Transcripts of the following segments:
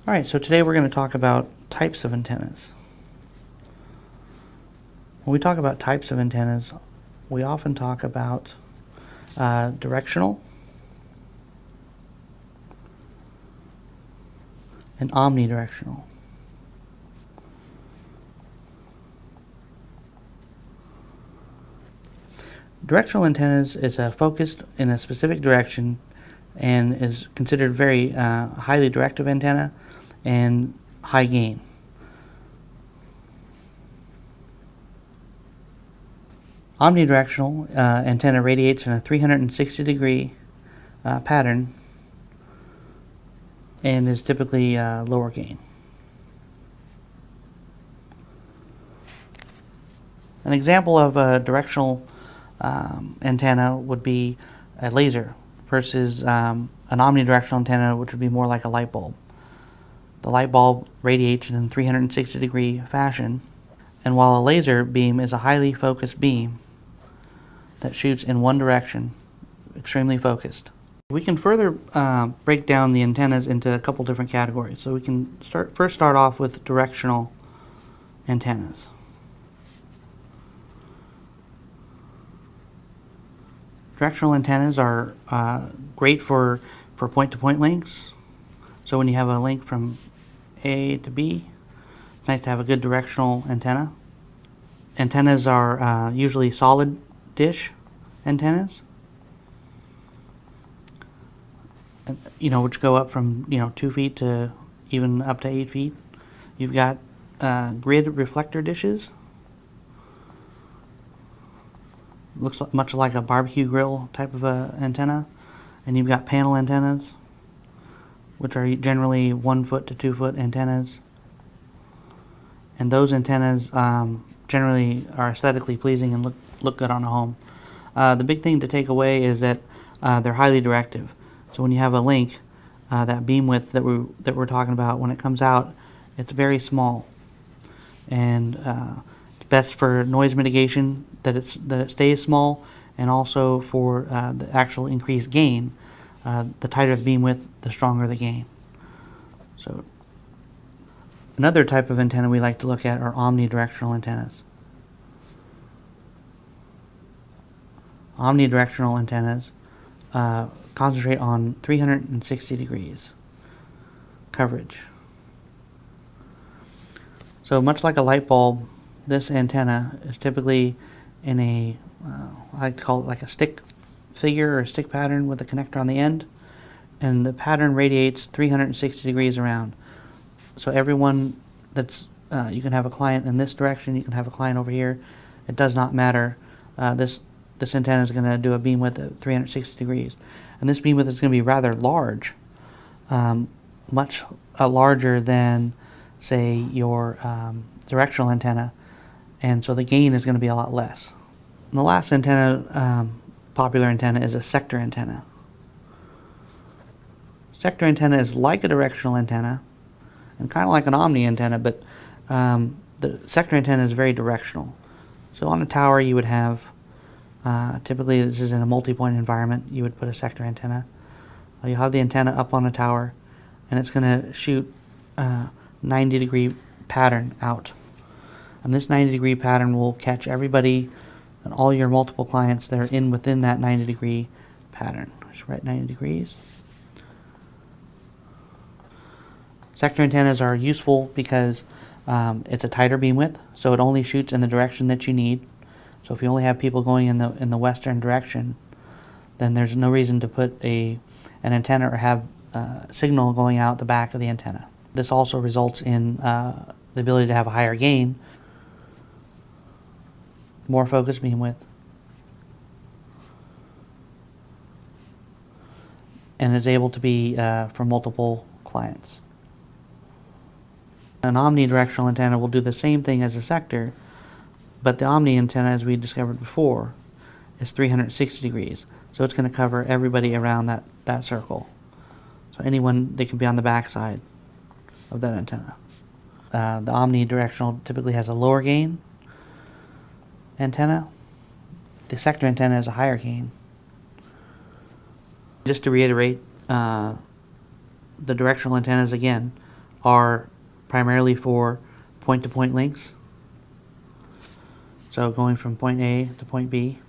Alright, so today we're going to talk about types of antennas. When we talk about types of antennas, we often talk about directional and omnidirectional. Directional antennas is focused in a specific direction and is considered very highly directive antenna and high gain. Omnidirectional antenna radiates in a 360-degree pattern and is typically lower gain. An example of a directional antenna would be a laser versus an omnidirectional antenna, which would be more like a light bulb. The light bulb radiates in a 360-degree fashion, and while a laser beam is a highly focused beam that shoots in one direction, extremely focused. We can further break down the antennas into a couple different categories. So we can first start off with directional antennas. Directional antennas are great for point-to-point links. So when you have a link from A to B, it's nice to have a good directional antenna. Antennas are usually solid dish antennas, which go up from 2 feet to even up to 8 feet. You've got grid reflector dishes. Looks much like a barbecue grill type of antenna. And you've got panel antennas, which are generally 1 foot to 2 foot antennas. And those antennas generally are aesthetically pleasing and look good on a home. The big thing to take away is that they're highly directive. So when you have a link, that beam width that we're talking about, when it comes out, it's very small, and it's best for noise mitigation that it stays small, and also for the actual increased gain. The tighter the beam width, the stronger the gain. So another type of antenna we like to look at are omnidirectional antennas. Omnidirectional antennas concentrate on 360 degrees coverage. So much like a light bulb, this antenna is typically in I like to call it like a stick figure or a stick pattern with a connector on the end, and the pattern radiates 360 degrees around. So everyone that's you can have a client in this direction, you can have a client over here. It does not matter. This antenna is going to do a beam width of 360 degrees. And this beam width is going to be rather large, much larger than, say, your directional antenna. And so the gain is going to be a lot less. And the last antenna, popular antenna, is a sector antenna. Sector antenna is like a directional antenna and kind of like an omni antenna, but the sector antenna is very directional. So on a tower you would have typically, this is in a multi-point environment, you would put a sector antenna. You'll have the antenna up on a tower, and it's going to shoot a 90-degree pattern out. And this 90-degree pattern will catch everybody and all your multiple clients that are within that 90-degree pattern. Just write 90 degrees. Sector antennas are useful because it's a tighter beam width, so it only shoots in the direction that you need. So if you only have people going in the western direction, then there's no reason to put an antenna or have signal going out the back of the antenna. This also results in the ability to have a higher gain, more focused beam width, and is able to be for multiple clients. An omnidirectional antenna will do the same thing as a sector, but the omni antenna, as we discovered before, is 360 degrees. So it's going to cover everybody around that circle. So anyone, they can be on the back side of that antenna. The omnidirectional typically has a lower gain antenna. The sector antenna has a higher gain. Just to reiterate, the directional antennas again are primarily for point-to-point links. So going from point A to point B.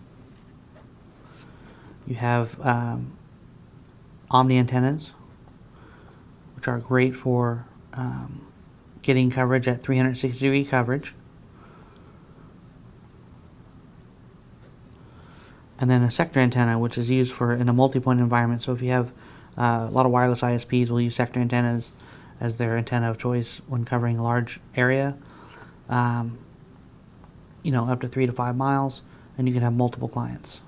You have omni antennas, which are great for getting coverage at 360-degree coverage. And then a sector antenna, which is used for in a multi-point environment. So if you have a lot of wireless ISPs will use sector antennas as their antenna of choice when covering a large area, up to 3 to 5 miles, and you can have multiple clients.